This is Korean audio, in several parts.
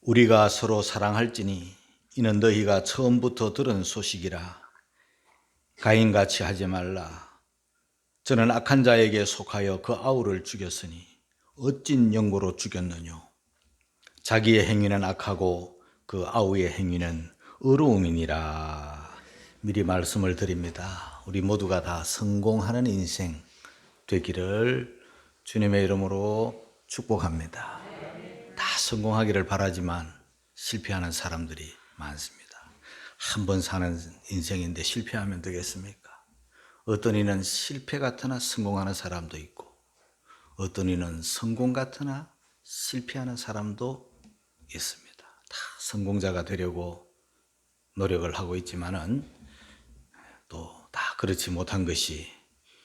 우리가 서로 사랑할지니 이는 너희가 처음부터 들은 소식이라. 가인같이 하지 말라. 저는 악한 자에게 속하여 그 아우를 죽였으니 어찐 영고로 죽였느뇨. 자기의 행위는 악하고 그 아우의 행위는 의로움이니라. 미리 말씀을 드립니다. 우리 모두가 다 성공하는 인생 되기를 주님의 이름으로 축복합니다. 다 성공하기를 바라지만 실패하는 사람들이 많습니다. 한 번 사는 인생인데 실패하면 되겠습니까? 어떤 이는 실패 같으나 성공하는 사람도 있고, 어떤 이는 성공 같으나 실패하는 사람도 있습니다. 다 성공자가 되려고 노력을 하고 있지만은 또 다 그렇지 못한 것이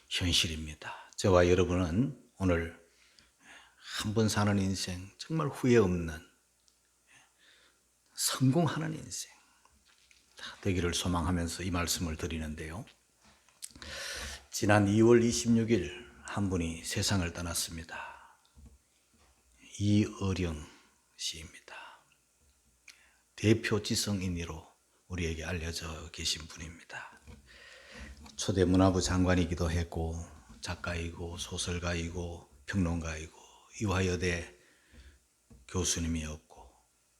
현실입니다. 저와 여러분은 오늘 한 번 사는 인생, 정말 후회 없는 성공하는 인생 되기를 소망하면서 이 말씀을 드리는데요. 지난 2월 26일 한 분이 세상을 떠났습니다. 이어령 씨입니다. 대표 지성인으로 우리에게 알려져 계신 분입니다. 초대 문화부 장관이기도 했고, 작가이고 소설가이고 평론가이고 이화여대 교수님이었고,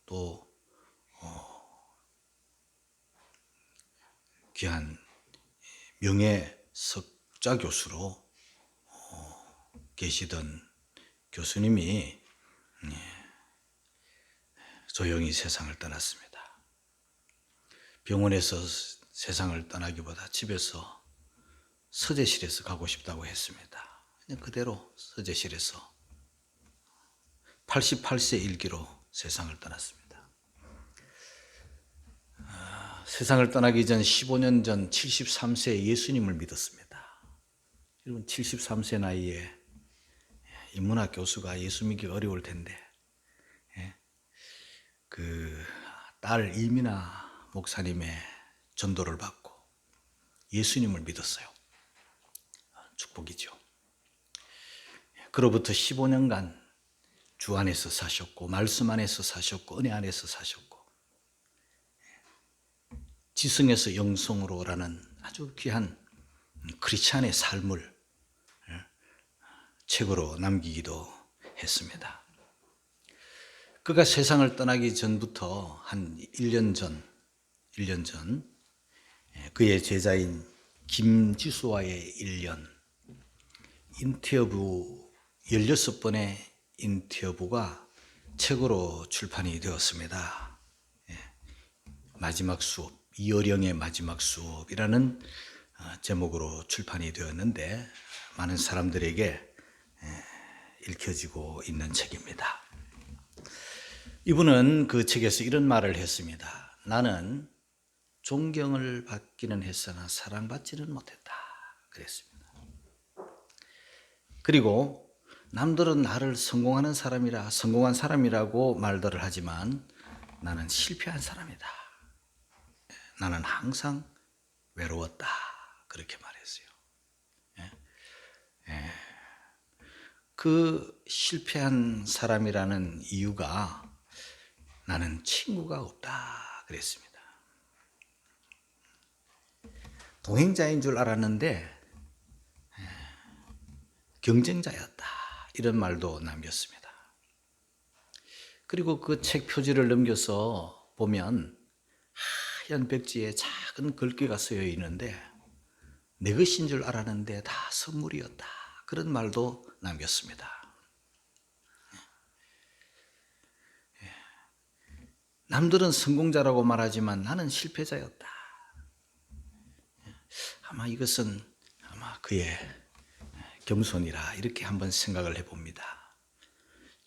또 귀한 명예 석좌 교수로 계시던 교수님이 조용히 세상을 떠났습니다. 병원에서 세상을 떠나기보다 집에서 서재실에서 가고 싶다고 했습니다. 그냥 그대로 서재실에서 88세 일기로 세상을 떠났습니다. 세상을 떠나기 전 15년 전 73세에 예수님을 믿었습니다. 여러분, 73세 나이에 인문학 교수가 예수 믿기가 어려울 텐데, 그 딸 이민아 목사님의 전도를 받고 예수님을 믿었어요. 축복이죠. 그로부터 15년간 주 안에서 사셨고, 말씀 안에서 사셨고, 은혜 안에서 사셨고, 지성에서 영성으로라는 아주 귀한 크리스찬의 삶을 책으로 남기기도 했습니다. 그가 세상을 떠나기 전부터 한 1년 전 그의 제자인 김지수와의 1년 인터뷰 16번의 인터뷰가 책으로 출판이 되었습니다. 마지막 수업, 이어령의 마지막 수업이라는 제목으로 출판이 되었는데 많은 사람들에게 읽혀지고 있는 책입니다. 이분은 그 책에서 이런 말을 했습니다. 나는 존경을 받기는 했으나 사랑받지는 못했다. 그랬습니다. 그리고 남들은 나를 성공한 사람이라고 말들을 하지만 나는 실패한 사람이다. 나는 항상 외로웠다. 그렇게 말했어요. 그 실패한 사람이라는 이유가 나는 친구가 없다. 그랬습니다. 동행자인 줄 알았는데 경쟁자였다. 이런 말도 남겼습니다. 그리고 그 책 표지를 넘겨서 보면 하얀 백지에 작은 글귀가 쓰여 있는데 내 것인 줄 알았는데 다 선물이었다. 그런 말도 남겼습니다. 남들은 성공자라고 말하지만 나는 실패자였다. 아마 이것은 그의 겸손이라 이렇게 한번 생각을 해봅니다.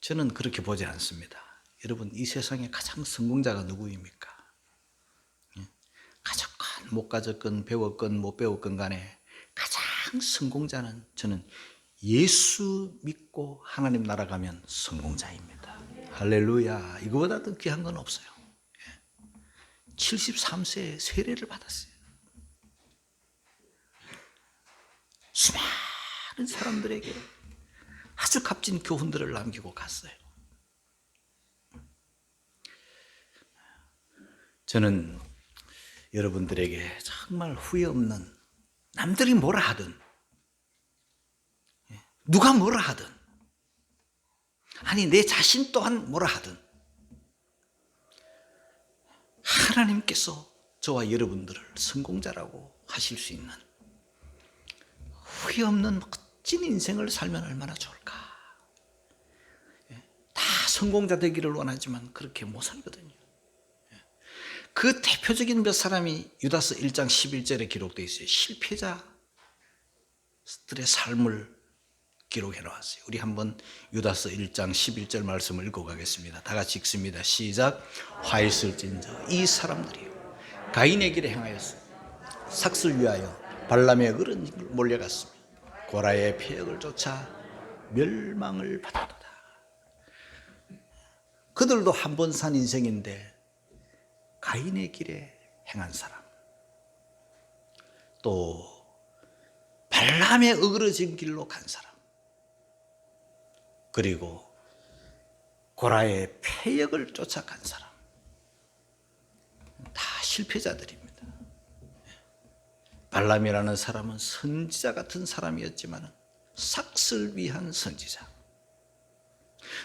저는 그렇게 보지 않습니다. 여러분, 이 세상에 가장 성공자가 누구입니까? 가졌건 못 가졌건 배웠건 못 배웠건 간에 가장 성공자는 저는 예수 믿고 하나님 나라 가면 성공자입니다. 할렐루야. 이거보다 더 귀한 건 없어요. 73세에 세례를 받았어요. 수많은 사람들에게 아주 값진 교훈들을 남기고 갔어요. 저는 여러분들에게 정말 후회 없는, 남들이 뭐라 하든 누가 뭐라 하든, 아니 내 자신 또한 뭐라 하든 하나님께서 저와 여러분들을 성공자라고 하실 수 있는 후회 없는 멋진 인생을 살면 얼마나 좋을까. 다 성공자 되기를 원하지만 그렇게 못 살거든요. 그 대표적인 몇 사람이 유다서 1장 11절에 기록되어 있어요. 실패자들의 삶을 기록해 놓았어요. 우리 한번 유다서 1장 11절 말씀을 읽어가겠습니다. 다 같이 읽습니다. 시작. 화 있을진저 이 사람들이요 가인의 길에 행하였으며 삭슬 위하여 발람의 을은 몰려갔으며 고라의 폐역을 쫓아 멸망을 받았도다. 그들도 한 번 산 인생인데 가인의 길에 행한 사람, 또 발람의 어그러진 길로 간 사람, 그리고 고라의 폐역을 쫓아간 사람, 다 실패자들입니다. 발람이라는 사람은 선지자 같은 사람이었지만 삭슬 위한 선지자.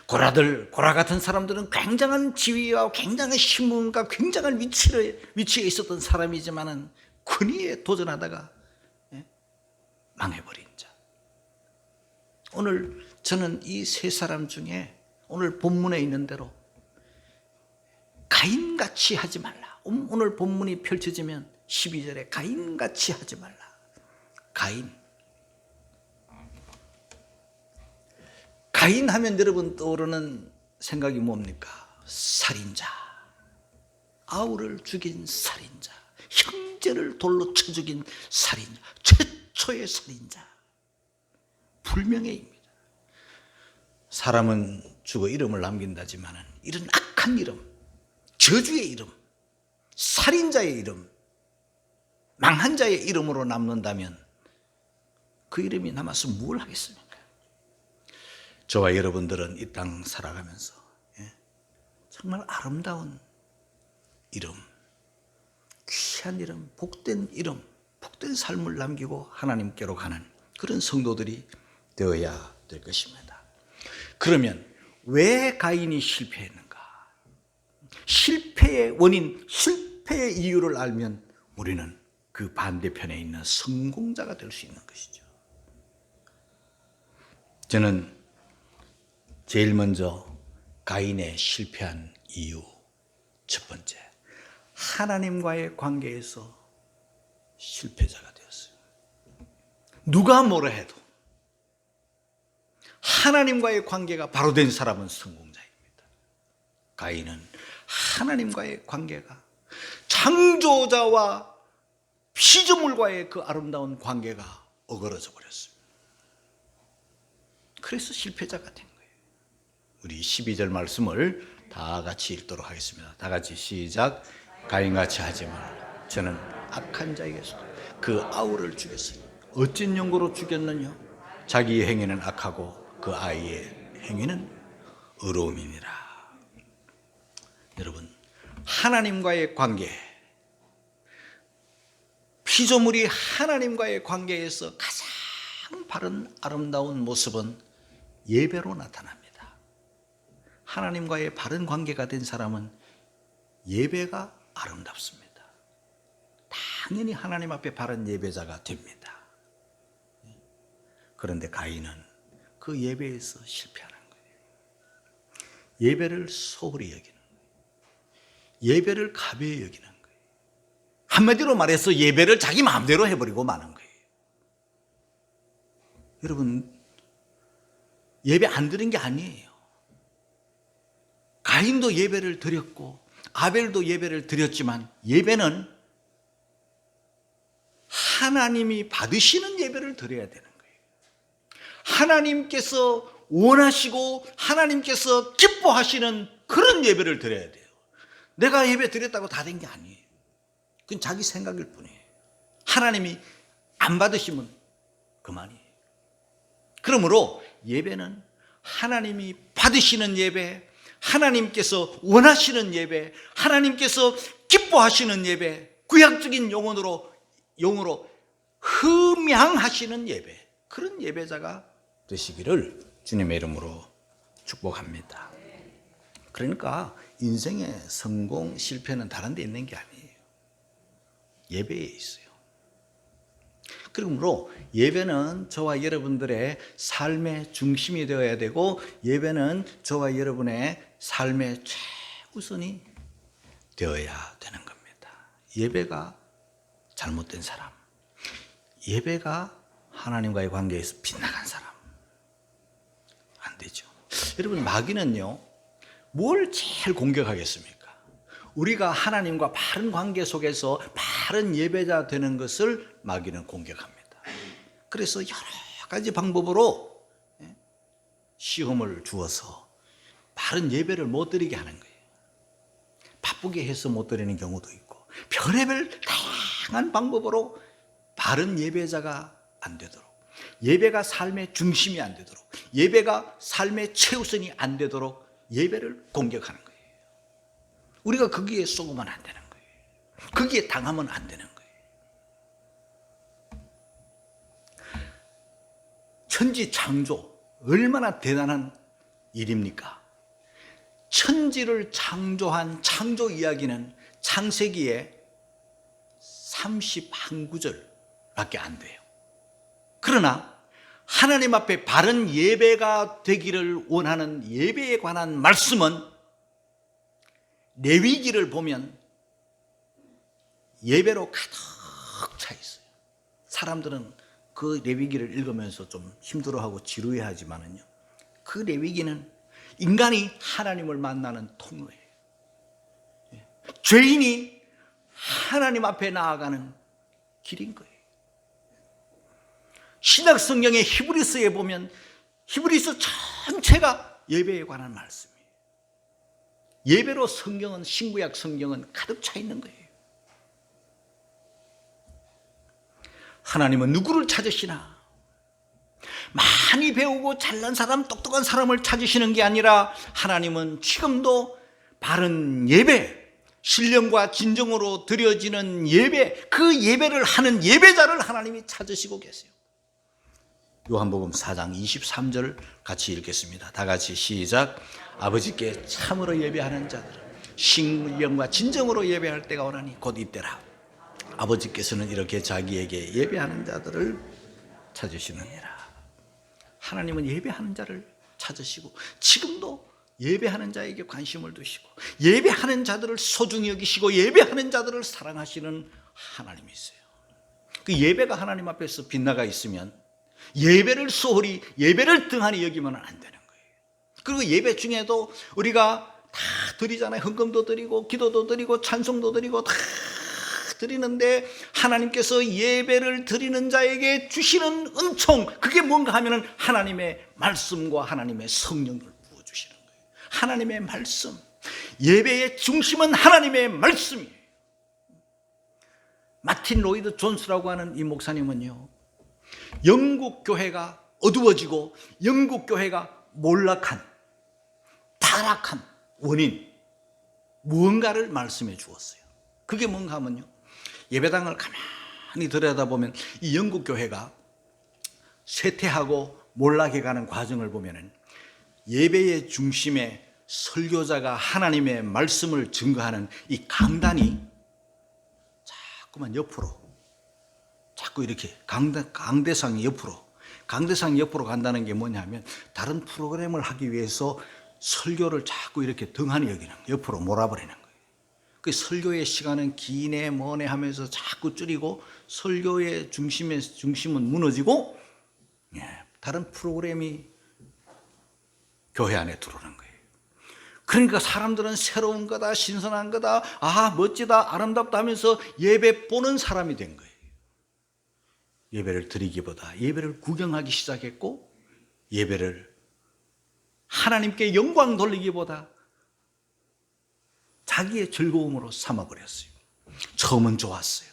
고라 같은 사람들은 굉장한 지위와 굉장한 신분과 굉장한 위치에 있었던 사람이지만 권위에 도전하다가 망해버린 자. 오늘 저는 이 세 사람 중에 오늘 본문에 있는 대로 가인같이 하지 말라. 오늘 본문이 펼쳐지면 12절에 가인같이 하지 말라. 가인 하면 여러분 떠오르는 생각이 뭡니까? 살인자, 아우를 죽인 살인자, 형제를 돌로 쳐 죽인 살인자, 최초의 살인자, 불명예입니다. 사람은 죽어 이름을 남긴다지만 이런 악한 이름, 저주의 이름, 살인자의 이름, 망한 자의 이름으로 남는다면 그 이름이 남아서 뭘 하겠습니까? 저와 여러분들은 이 땅 살아가면서 정말 아름다운 이름, 귀한 이름, 복된 이름, 복된 삶을 남기고 하나님께로 가는 그런 성도들이 되어야 될 것입니다. 그러면 왜 가인이 실패했는가? 실패의 원인, 실패의 이유를 알면 우리는 그 반대편에 있는 성공자가 될 수 있는 것이죠. 저는 제일 먼저 가인의 실패한 이유, 첫 번째, 하나님과의 관계에서 실패자가 되었어요. 누가 뭐라 해도 하나님과의 관계가 바로 된 사람은 성공자입니다. 가인은 하나님과의 관계가, 창조자와 피조물과의 그 아름다운 관계가 어그러져 버렸습니다. 그래서 실패자가 된 거예요. 우리 12절 말씀을 다 같이 읽도록 하겠습니다. 다 같이 시작. 가인같이 하지 말라. 저는 악한 자에게서 그 아우를 죽였으니 어찐 용고로 죽였느냐? 자기의 행위는 악하고 그 아이의 행위는 의로움이니라. 여러분, 하나님과의 관계, 피조물이 하나님과의 관계에서 가장 바른 아름다운 모습은 예배로 나타납니다. 하나님과의 바른 관계가 된 사람은 예배가 아름답습니다. 당연히 하나님 앞에 바른 예배자가 됩니다. 그런데 가인은 그 예배에서 실패하는 거예요. 예배를 소홀히 여기는 거예요. 예배를 가벼이 여기는 거예요. 한마디로 말해서 예배를 자기 마음대로 해버리고 마는 거예요. 여러분, 예배 안 드린 게 아니에요. 가인도 예배를 드렸고 아벨도 예배를 드렸지만 예배는 하나님이 받으시는 예배를 드려야 되는 거예요. 하나님께서 원하시고 하나님께서 기뻐하시는 그런 예배를 드려야 돼요. 내가 예배 드렸다고 다 된 게 아니에요. 그건 자기 생각일 뿐이에요. 하나님이 안 받으시면 그만이에요. 그러므로 예배는 하나님이 받으시는 예배, 하나님께서 원하시는 예배, 하나님께서 기뻐하시는 예배, 구약적인 용어로 흠양하시는 예배, 그런 예배자가 되시기를 주님의 이름으로 축복합니다. 그러니까 인생의 성공, 실패는 다른 데 있는 게 아니에요. 예배에 있어요. 그러므로 예배는 저와 여러분들의 삶의 중심이 되어야 되고, 예배는 저와 여러분의 삶의 최우선이 되어야 되는 겁니다. 예배가 잘못된 사람, 예배가 하나님과의 관계에서 빗나간 사람, 안 되죠. 여러분, 마귀는요, 뭘 제일 공격하겠습니까? 우리가 하나님과 바른 관계 속에서 바른 예배자 되는 것을 마귀는 공격합니다. 그래서 여러 가지 방법으로 시험을 주어서 바른 예배를 못 드리게 하는 거예요. 바쁘게 해서 못 드리는 경우도 있고, 별의별 다양한 방법으로 바른 예배자가 안 되도록, 예배가 삶의 중심이 안 되도록, 예배가 삶의 최우선이 안 되도록 예배를 공격하는 거예요. 우리가 거기에 쏘면 안 되는 거예요. 거기에 당하면 안 되는 거예요. 천지 창조, 얼마나 대단한 일입니까? 천지를 창조한 창조 이야기는 창세기에 31구절밖에 안 돼요. 그러나 하나님 앞에 바른 예배가 되기를 원하는 예배에 관한 말씀은 레위기를 보면 예배로 가득 차 있어요. 사람들은 그 레위기를 읽으면서 좀 힘들어하고 지루해하지만은요, 그 레위기는 인간이 하나님을 만나는 통로예요. 죄인이 하나님 앞에 나아가는 길인 거예요. 신약 성경의 히브리서에 보면 히브리서 전체가 예배에 관한 말씀이에요. 예배로 성경은, 신구약 성경은 가득 차 있는 거예요. 하나님은 누구를 찾으시나? 많이 배우고 잘난 사람, 똑똑한 사람을 찾으시는 게 아니라 하나님은 지금도 바른 예배, 신령과 진정으로 드려지는 예배, 그 예배를 하는 예배자를 하나님이 찾으시고 계세요. 요한복음 4장 23절 같이 읽겠습니다. 다 같이 시작. 아버지께 참으로 예배하는 자들은 신령과 진정으로 예배할 때가 오나니 곧 이때라. 아버지께서는 이렇게 자기에게 예배하는 자들을 찾으시느니라. 하나님은 예배하는 자를 찾으시고 지금도 예배하는 자에게 관심을 두시고 예배하는 자들을 소중히 여기시고 예배하는 자들을 사랑하시는 하나님이세요. 그 예배가 하나님 앞에서 빗나가 있으면 예배를 소홀히, 예배를 등한히 여기면 안 되는 거예요. 그리고 예배 중에도 우리가 다 드리잖아요. 헌금도 드리고 기도도 드리고 찬송도 드리고 다 드리는데 하나님께서 예배를 드리는 자에게 주시는 은총, 그게 뭔가 하면은 하나님의 말씀과 하나님의 성령을 부어주시는 거예요. 하나님의 말씀, 예배의 중심은 하나님의 말씀이에요. 마틴 로이드 존스라고 하는 이 목사님은요, 영국 교회가 어두워지고 영국 교회가 몰락한, 타락한 원인 무언가를 말씀해 주었어요. 그게 뭔가 하면요, 예배당을 가만히 들여다보면 이 영국 교회가 쇠퇴하고 몰락해가는 과정을 보면은 예배의 중심에 설교자가 하나님의 말씀을 증거하는 이 강단이 자꾸만 옆으로, 자꾸 이렇게 강대상 옆으로 간다는 게 뭐냐면 다른 프로그램을 하기 위해서 설교를 자꾸 이렇게 등한히 여기는, 옆으로 몰아버리는 거예요. 그 설교의 시간은 기네 뭐네 하면서 자꾸 줄이고 설교의 중심은 무너지고 다른 프로그램이 교회 안에 들어오는 거예요. 그러니까 사람들은 새로운 거다, 신선한 거다, 아 멋지다, 아름답다 하면서 예배 보는 사람이 된 거예요. 예배를 드리기보다 예배를 구경하기 시작했고, 예배를 하나님께 영광 돌리기보다 자기의 즐거움으로 삼아버렸어요. 처음은 좋았어요.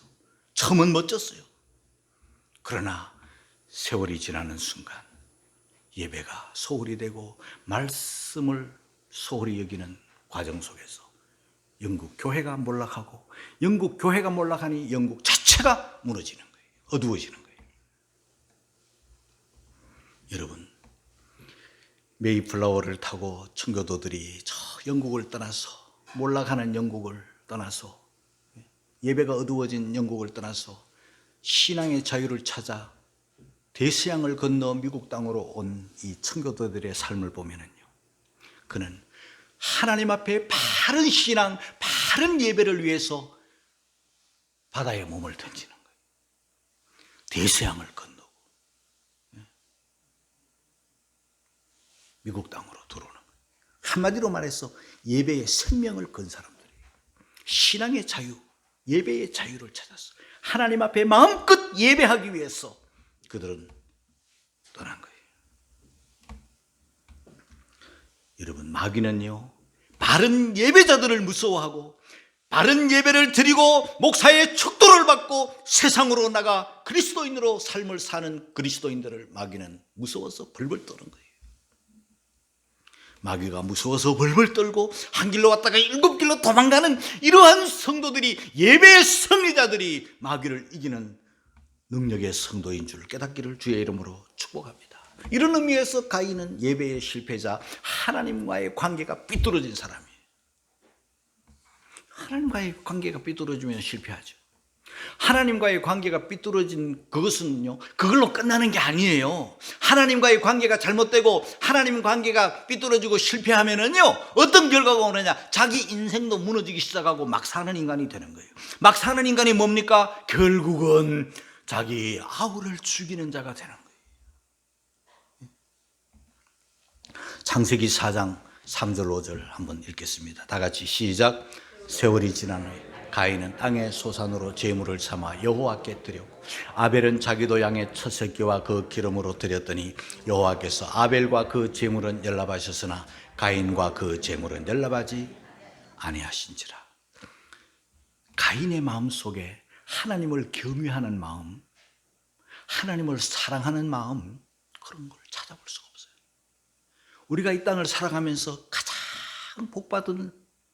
처음은 멋졌어요. 그러나 세월이 지나는 순간 예배가 소홀히 되고 말씀을 소홀히 여기는 과정 속에서 영국 교회가 몰락하고, 영국 교회가 몰락하니 영국 자체가 무너지는 거예요. 어두워지는 거예요. 여러분, 메이플라워를 타고 청교도들이 저 영국을 떠나서, 몰락하는 영국을 떠나서, 예배가 어두워진 영국을 떠나서 신앙의 자유를 찾아 대서양을 건너 미국 땅으로 온 이 청교도들의 삶을 보면은요, 그는 하나님 앞에 바른 신앙, 바른 예배를 위해서 바다에 몸을 던지는 거예요. 대서양을 건너고 미국 땅으로 들어오는 거예요. 한마디로 말해서 예배의 생명을 건 사람들이에요. 신앙의 자유, 예배의 자유를 찾았어. 하나님 앞에 마음껏 예배하기 위해서 그들은 떠난 거예요. 여러분, 마귀는요, 바른 예배자들을 무서워하고 바른 예배를 드리고 목사의 척도를 받고 세상으로 나가 그리스도인으로 삶을 사는 그리스도인들을 마귀는 무서워서 벌벌 떠는 거예요. 마귀가 무서워서 벌벌 떨고 한 길로 왔다가 7길로 도망가는 이러한 성도들이, 예배의 승리자들이 마귀를 이기는 능력의 성도인 줄 깨닫기를 주의 이름으로 축복합니다. 이런 의미에서 가인은 예배의 실패자, 하나님과의 관계가 삐뚤어진 사람이에요. 하나님과의 관계가 삐뚤어지면 실패하죠. 하나님과의 관계가 삐뚤어진 그것은요, 그걸로 끝나는 게 아니에요. 하나님과의 관계가 잘못되고 하나님 관계가 삐뚤어지고 실패하면은요, 어떤 결과가 오느냐? 자기 인생도 무너지기 시작하고 막 사는 인간이 되는 거예요. 막 사는 인간이 뭡니까? 결국은 자기 아우를 죽이는 자가 되는 거예요. 창세기 4장 3절 5절 한번 읽겠습니다. 다 같이 시작. 세월이 지난 후에 가인은 땅의 소산으로 제물을 삼아 여호와께 드렸고, 아벨은 자기도 양의 첫 새끼와 그 기름으로 드렸더니 여호와께서 아벨과 그 제물은 연락하셨으나 가인과 그 제물은 연락하지 아니하신지라. 가인의 마음 속에 하나님을 경외하는 마음, 하나님을 사랑하는 마음, 그런 걸 찾아볼 수가 없어요. 우리가 이 땅을 살아가면서 가장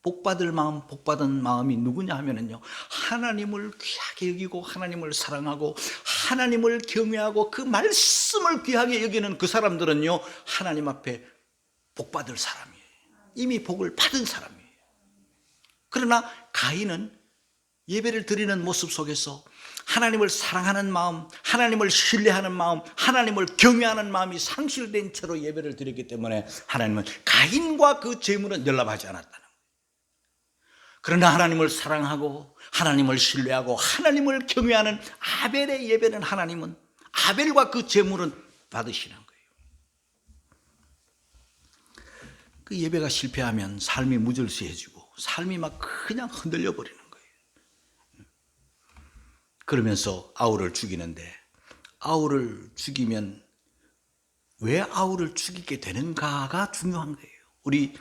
복받을 마음, 복받은 마음이 누구냐 하면은요, 하나님을 귀하게 여기고 하나님을 사랑하고 하나님을 경외하고 그 말씀을 귀하게 여기는 그 사람들은요, 하나님 앞에 복받을 사람이에요. 이미 복을 받은 사람이에요. 그러나 가인은 예배를 드리는 모습 속에서 하나님을 사랑하는 마음, 하나님을 신뢰하는 마음, 하나님을 경외하는 마음이 상실된 채로 예배를 드렸기 때문에 하나님은 가인과 그 제물은 연락하지 않았다는 거예요. 그러나 하나님을 사랑하고 하나님을 신뢰하고 하나님을 경외하는 아벨의 예배는 하나님은, 아벨과 그 제물은 받으시는 거예요. 그 예배가 실패하면 삶이 무질서해지고 삶이 막 그냥 흔들려 버리는 거예요. 그러면서 아우를 죽이는데, 아우를 죽이면 왜 아우를 죽이게 되는가가 중요한 거예요. 우리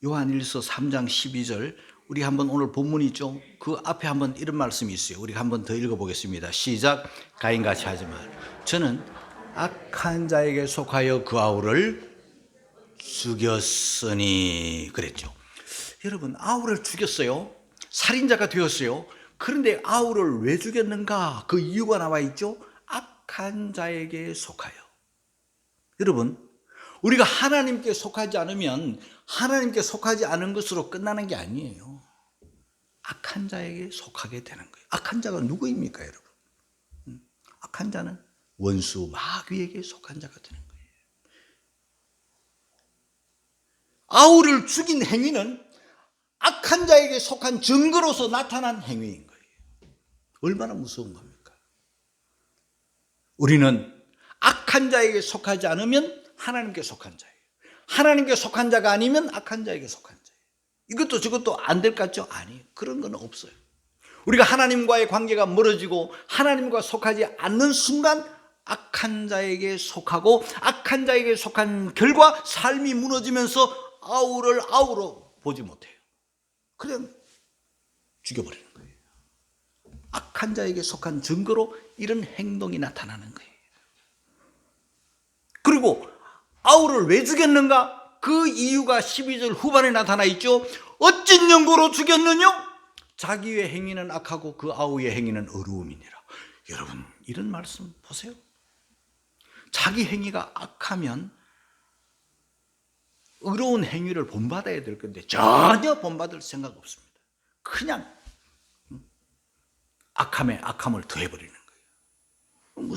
요한일서 3장 12절, 우리 한번 오늘 본문이죠, 그 앞에 한번 이런 말씀이 있어요. 우리 한번 더 읽어보겠습니다. 시작. 가인같이 하지 말. 저는 악한 자에게 속하여 그 아우를 죽였으니 그랬죠. 여러분, 아우를 죽였어요. 살인자가 되었어요. 그런데 아우를 왜 죽였는가? 그 이유가 나와 있죠. 악한 자에게 속하여. 여러분, 우리가 하나님께 속하지 않으면 하나님께 속하지 않은 것으로 끝나는 게 아니에요. 악한 자에게 속하게 되는 거예요. 악한 자가 누구입니까, 여러분? 악한 자는 원수 마귀에게 속한 자가 되는 거예요. 아우를 죽인 행위는 악한 자에게 속한 증거로서 나타난 행위인 거예요. 얼마나 무서운 겁니까? 우리는 악한 자에게 속하지 않으면 하나님께 속한 자예요. 하나님께 속한 자가 아니면 악한 자에게 속한 자예요. 이것도 저것도 안 될 것 같죠? 아니에요. 그런 건 없어요. 우리가 하나님과의 관계가 멀어지고 하나님과 속하지 않는 순간 악한 자에게 속하고, 악한 자에게 속한 결과 삶이 무너지면서 아우를 아우로 보지 못해요. 그냥 죽여버리는 거예요. 악한 자에게 속한 증거로 이런 행동이 나타나는 거예요. 그리고 아우를 왜 죽였는가? 그 이유가 12절 후반에 나타나 있죠. 어찐 연고로 죽였느냐? 자기의 행위는 악하고 그 아우의 행위는 의로움이니라. 여러분, 이런 말씀 보세요. 자기 행위가 악하면 의로운 행위를 본받아야 될 건데 전혀 본받을 생각 없습니다. 그냥 악함에 악함을 더해버리는 거예요.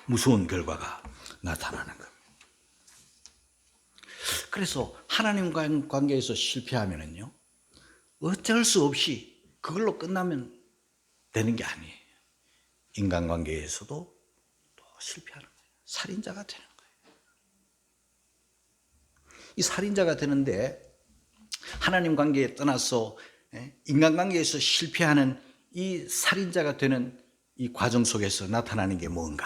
무서운 결과가 나타나는 겁니다. 그래서 하나님 관계에서 실패하면은요, 어쩔 수 없이 그걸로 끝나면 되는 게 아니에요. 인간관계에서도 또 실패하는 거예요. 살인자가 되는 거예요. 이 살인자가 되는데 하나님 관계에 떠나서 인간관계에서 실패하는 이 살인자가 되는 이 과정 속에서 나타나는 게 뭔가?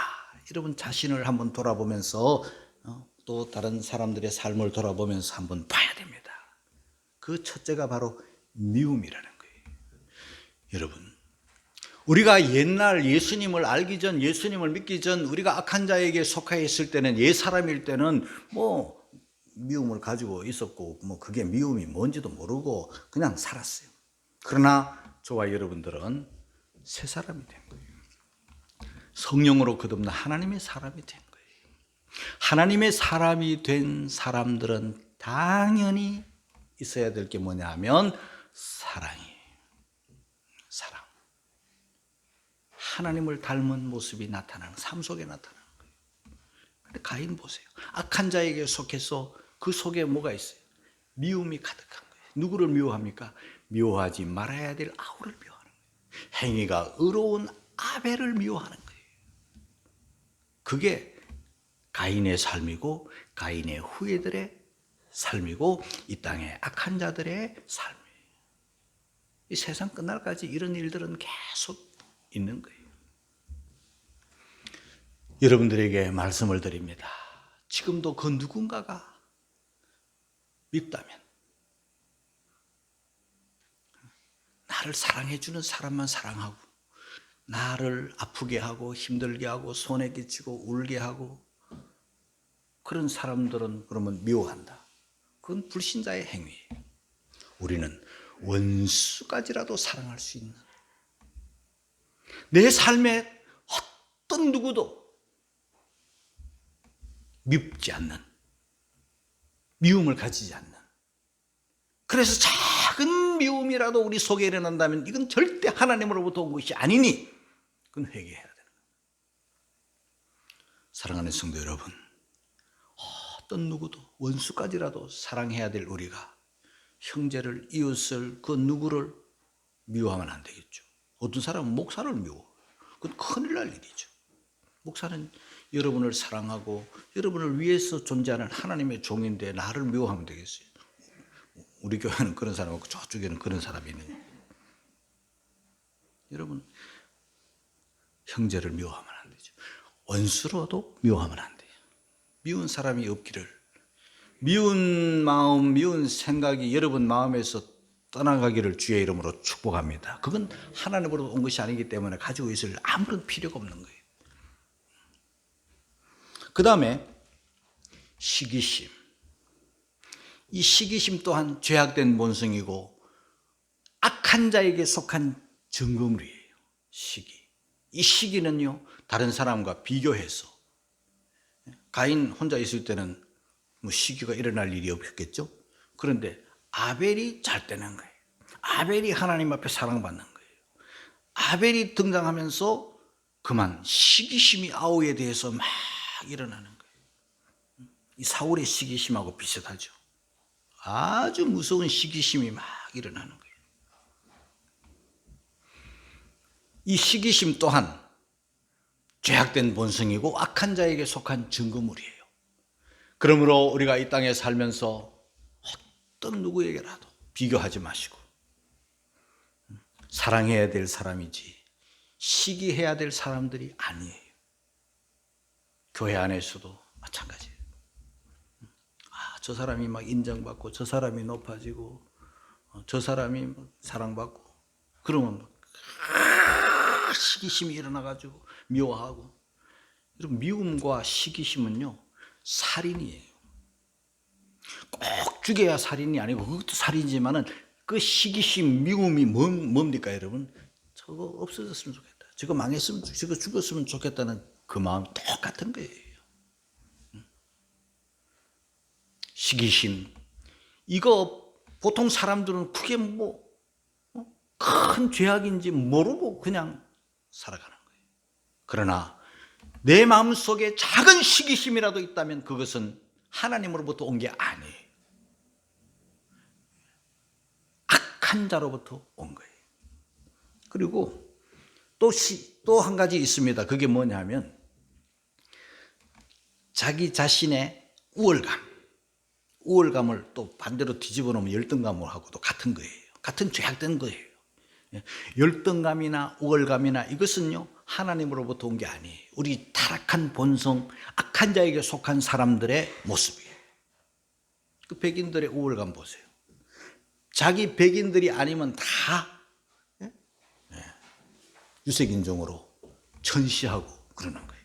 여러분 자신을 한번 돌아보면서 또 다른 사람들의 삶을 돌아보면서 한번 봐야 됩니다. 그 첫째가 바로 미움이라는 거예요. 여러분, 우리가 옛날 예수님을 알기 전, 예수님을 믿기 전 우리가 악한 자에게 속해 있을 때는, 옛 사람일 때는 뭐 미움을 가지고 있었고 뭐 그게 미움이 뭔지도 모르고 그냥 살았어요. 그러나 저와 여러분들은 새 사람이 된 거예요. 성령으로 거듭나 하나님의 사람이 된 거예요. 하나님의 사람이 된 사람들은 당연히 있어야 될 게 뭐냐 하면 사랑이에요. 사랑. 하나님을 닮은 모습이 나타나는, 삶 속에 나타나는 거예요. 근데 가인 보세요. 악한 자에게 속해서 그 속에 뭐가 있어요? 미움이 가득한 거예요. 누구를 미워합니까? 미워하지 말아야 될 아우를 미워하는 거예요. 행위가 의로운 아벨을 미워하는 거예요. 그게 가인의 삶이고 가인의 후예들의 삶이고 이 땅의 악한 자들의 삶이에요. 이 세상 끝날까지 이런 일들은 계속 있는 거예요. 여러분들에게 말씀을 드립니다. 지금도 그 누군가가 밉다면 나를 사랑해 주는 사람만 사랑하고 나를 아프게 하고 힘들게 하고 손해 끼치고 울게 하고 그런 사람들은 그러면 미워한다. 그건 불신자의 행위예요. 우리는 원수까지라도 사랑할 수 있는, 내 삶에 어떤 누구도 밉지 않는, 미움을 가지지 않는, 그래서 작은 미움이라도 우리 속에 일어난다면 이건 절대 하나님으로부터 온 것이 아니니 그건 회개해야 되는 거예요. 사랑하는 성도 여러분, 어떤 누구도 원수까지라도 사랑해야 될 우리가 형제를, 이웃을, 그 누구를 미워하면 안 되겠죠. 어떤 사람은 목사를 미워. 그건 큰일 날 일이죠. 목사는 여러분을 사랑하고 여러분을 위해서 존재하는 하나님의 종인데 나를 미워하면 되겠어요. 우리 교회는 그런 사람 없고 저쪽에는 그런 사람이 있는 거예요. 여러분, 형제를 미워하면 안 되죠. 원수로도 미워하면 안 돼요. 미운 사람이 없기를, 미운 마음, 미운 생각이 여러분 마음에서 떠나가기를 주의 이름으로 축복합니다. 그건 하나님으로 온 것이 아니기 때문에 가지고 있을 아무런 필요가 없는 거예요. 그 다음에 시기심. 이 시기심 또한 죄악된 본성이고 악한 자에게 속한 증거물이에요. 시기. 이 시기는요, 다른 사람과 비교해서, 가인 혼자 있을 때는 뭐 시기가 일어날 일이 없겠죠. 그런데 아벨이 잘 되는 거예요. 아벨이 하나님 앞에 사랑받는 거예요. 아벨이 등장하면서 그만 시기심이 아우에 대해서 막 일어나는 거예요. 이 사울의 시기심하고 비슷하죠. 아주 무서운 시기심이 막 일어나는 거예요. 이 시기심 또한 죄악된 본성이고 악한 자에게 속한 증거물이에요. 그러므로 우리가 이 땅에 살면서 어떤 누구에게라도 비교하지 마시고 사랑해야 될 사람이지 시기해야 될 사람들이 아니에요. 교회 안에서도 마찬가지예요. 저 사람이 막 인정받고 저 사람이 높아지고 저 사람이 사랑받고 그러면 막 시기심이 일어나가지고 미워하고. 여러분, 미움과 시기심은요 살인이에요. 꼭 죽여야 살인이 아니고 그것도 살인이지만은 그 시기심, 미움이 뭡니까 여러분? 저거 없어졌으면 좋겠다. 저거 망했으면, 저거 죽었으면 좋겠다는 그 마음 똑같은 거예요. 시기심. 이거 보통 사람들은 그게 뭐 큰 죄악인지 모르고 그냥 살아가는 거예요. 그러나 내 마음속에 작은 시기심이라도 있다면 그것은 하나님으로부터 온 게 아니에요. 악한 자로부터 온 거예요. 그리고 또 한 가지 있습니다. 그게 뭐냐면 자기 자신의 우월감을 또 반대로 뒤집어 놓으면 열등감하고도 같은 거예요. 같은 죄악된 거예요. 열등감이나 우월감이나 이것은요 하나님으로부터 온 게 아니에요. 우리 타락한 본성, 악한 자에게 속한 사람들의 모습이에요. 그 백인들의 우월감 보세요. 자기 백인들이 아니면 다 유색인종으로 전시하고 그러는 거예요.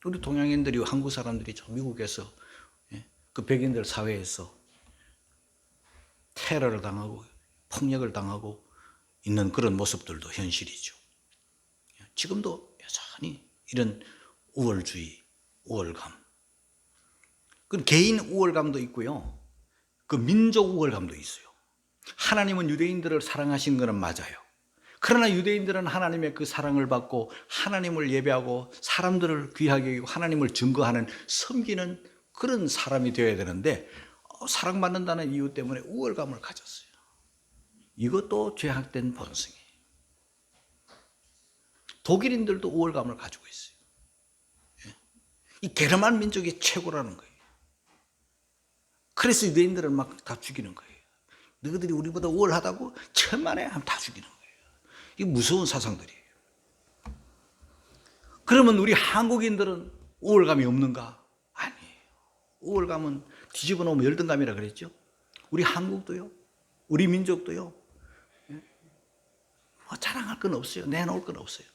우리 동양인들이, 한국 사람들이 미국에서 그 백인들 사회에서 테러를 당하고 폭력을 당하고 있는 그런 모습들도 현실이죠. 지금도 여전히 이런 우월주의, 우월감. 그 개인 우월감도 있고요. 그 민족 우월감도 있어요. 하나님은 유대인들을 사랑하신 것은 맞아요. 그러나 유대인들은 하나님의 그 사랑을 받고 하나님을 예배하고 사람들을 귀하게 여기고 하나님을 증거하는, 섬기는 그런 사람이 되어야 되는데 사랑받는다는 이유 때문에 우월감을 가졌어요. 이것도 죄악된 본성이에요. 독일인들도 우월감을 가지고 있어요. 이 게르만 민족이 최고라는 거예요. 그래서 유대인들을 막 다 죽이는 거예요. 너희들이 우리보다 우월하다고 천만에 하면 다 죽이는 거예요. 이게 무서운 사상들이에요. 그러면 우리 한국인들은 우월감이 없는가? 아니에요. 우월감은 뒤집어 놓으면 열등감이라 그랬죠. 우리 한국도요, 우리 민족도요, 뭐 자랑할 건 없어요. 내놓을 건 없어요.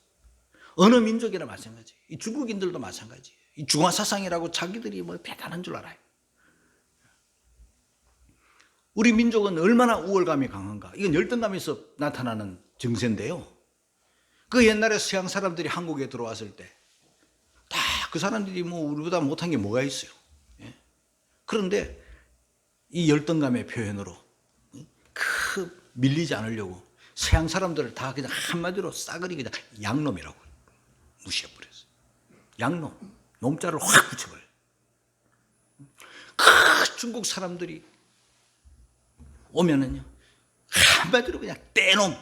어느 민족이나 마찬가지예요. 이 중국인들도 마찬가지예요. 이 중화사상이라고 자기들이 뭐 대단한 줄 알아요. 우리 민족은 얼마나 우월감이 강한가. 이건 열등감에서 나타나는 증세인데요. 그 옛날에 서양 사람들이 한국에 들어왔을 때 다 그 사람들이 뭐 우리보다 못한 게 뭐가 있어요. 그런데 이 열등감의 표현으로 밀리지 않으려고 서양 사람들을 다 그냥 한마디로 싸그리 그냥 양놈이라고 무시해버렸어요. 양놈, 놈자를 확 붙여버려요. 중국 사람들이 오면은요 한마디로 그냥 떼놈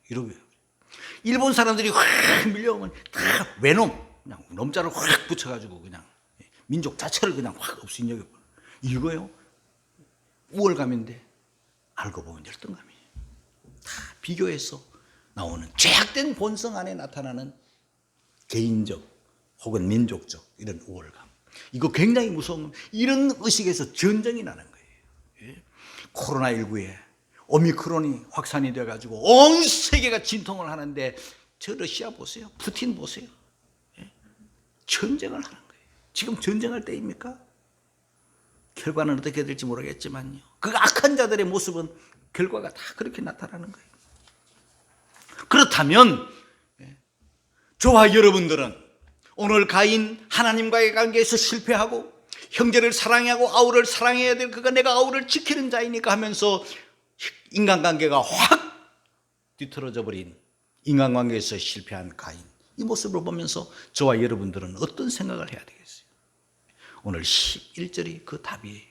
이러고요. 일본 사람들이 확 밀려오면 다 외놈, 그냥 놈자를 확 붙여가지고 그냥 민족 자체를 그냥 확 없인 여겨버려요. 이거요 우월감인데 알고 보면 열등감이에요. 다 비교해서 나오는 죄악된 본성 안에 나타나는 개인적 혹은 민족적 이런 우월감. 이거 굉장히 무서운 겁니다. 이런 의식에서 전쟁이 나는 거예요. 코로나19에 오미크론이 확산이 돼가지고 온 세계가 진통을 하는데 저 러시아 보세요. 푸틴 보세요. 전쟁을 하는 거예요. 지금 전쟁할 때입니까? 결과는 어떻게 될지 모르겠지만요. 그 악한 자들의 모습은 결과가 다 그렇게 나타나는 거예요. 그렇다면 저와 여러분들은 오늘 가인 하나님과의 관계에서 실패하고 형제를 사랑하고 아우를 사랑해야 될 그가 내가 아우를 지키는 자이니까 하면서 인간관계가 확 뒤틀어져 버린 인간관계에서 실패한 가인, 이 모습을 보면서 저와 여러분들은 어떤 생각을 해야 되겠어요? 오늘 11절이 그 답이에요.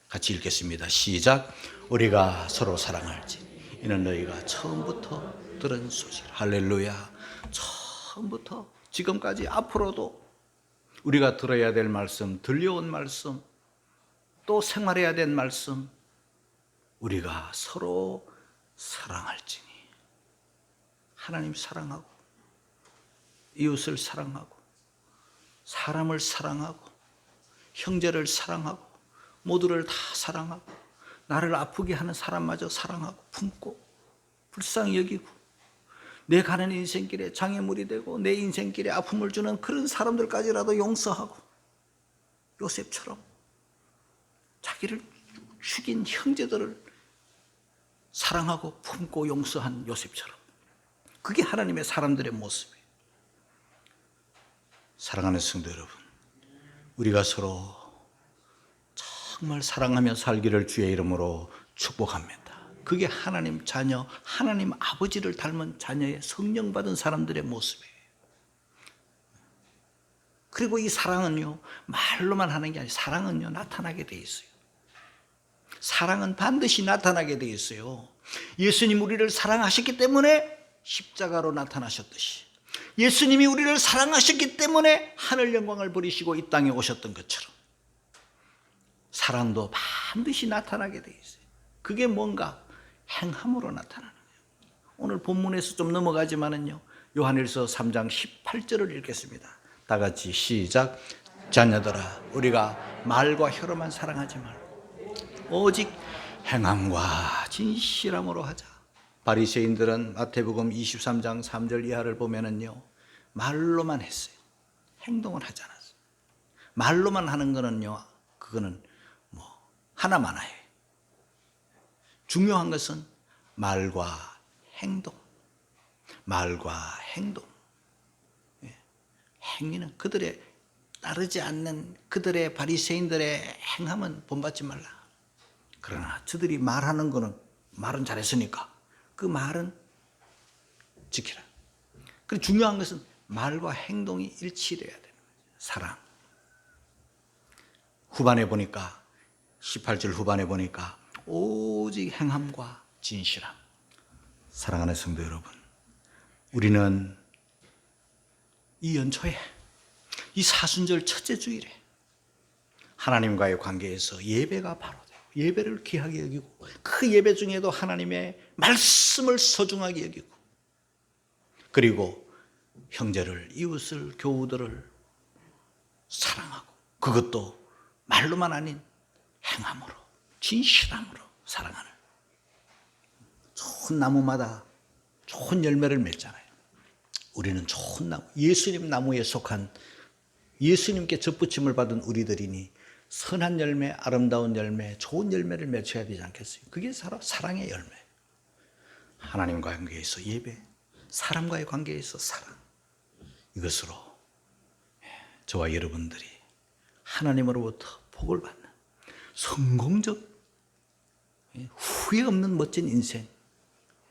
같이 읽겠습니다. 시작. 우리가 서로 사랑할지 이는 너희가 처음부터 들은 소식. 할렐루야. 처음부터 지금까지 앞으로도 우리가 들어야 될 말씀, 들려온 말씀, 또 생활해야 될 말씀, 우리가 서로 사랑할지니. 하나님 사랑하고 이웃을 사랑하고 사람을 사랑하고 형제를 사랑하고 모두를 다 사랑하고 나를 아프게 하는 사람마저 사랑하고 품고 불쌍히 여기고 내 가는 인생길에 장애물이 되고 내 인생길에 아픔을 주는 그런 사람들까지라도 용서하고 요셉처럼 자기를 죽인 형제들을 사랑하고 품고 용서한 요셉처럼. 그게 하나님의 사람들의 모습이에요. 사랑하는 성도 여러분, 우리가 서로 정말 사랑하며 살기를 주의 이름으로 축복합니다. 그게 하나님 자녀, 하나님 아버지를 닮은 자녀의 성령 받은 사람들의 모습이에요. 그리고 이 사랑은요, 말로만 하는 게 아니라 사랑은요, 나타나게 돼 있어요. 사랑은 반드시 나타나게 돼 있어요. 예수님 우리를 사랑하셨기 때문에 십자가로 나타나셨듯이, 예수님이 우리를 사랑하셨기 때문에 하늘 영광을 버리시고 이 땅에 오셨던 것처럼 사랑도 반드시 나타나게 돼 있어요. 그게 뭔가 행함으로 나타나는 거예요. 오늘 본문에서 좀 넘어가지만은요, 요한일서 3장 18절을 읽겠습니다. 다 같이 시작. 자녀들아, 우리가 말과 혀로만 사랑하지 말고 오직 행함과 진실함으로 하자. 바리새인들은 마태복음 23장 3절 이하를 보면은요, 말로만 했어요. 행동을 하지 않았어요. 말로만 하는 거는요, 그거는 하나만 해요. 중요한 것은 말과 행동. 말과 행동. 행위는 그들의 따르지 않는 그들의 바리새인들의 행함은 본받지 말라. 그러나 저들이 말하는 거는 말은 잘했으니까 그 말은 지키라. 그리고 중요한 것은 말과 행동이 일치해야 되는 거예요. 사랑. 후반에 보니까 18절 후반에 보니까 오직 행함과 진실함. 사랑하는 성도 여러분, 우리는 이 연초에, 이 사순절 첫째 주일에 하나님과의 관계에서 예배가 바로 돼요. 예배를 귀하게 여기고 그 예배 중에도 하나님의 말씀을 소중하게 여기고, 그리고 형제를, 이웃을, 교우들을 사랑하고, 그것도 말로만 아닌 행함으로, 진실함으로 사랑하는. 좋은 나무마다 좋은 열매를 맺잖아요. 우리는 좋은 나무, 예수님 나무에 속한, 예수님께 접붙임을 받은 우리들이니 선한 열매, 아름다운 열매, 좋은 열매를 맺어야 되지 않겠어요? 그게 사랑의 열매. 하나님과의 관계에서 예배, 사람과의 관계에서 사랑. 이것으로 저와 여러분들이 하나님으로부터 복을 받는 성공적, 후회 없는 멋진 인생,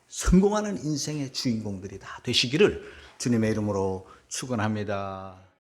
성공하는 인생의 주인공들이 다 되시기를 주님의 이름으로 축원합니다.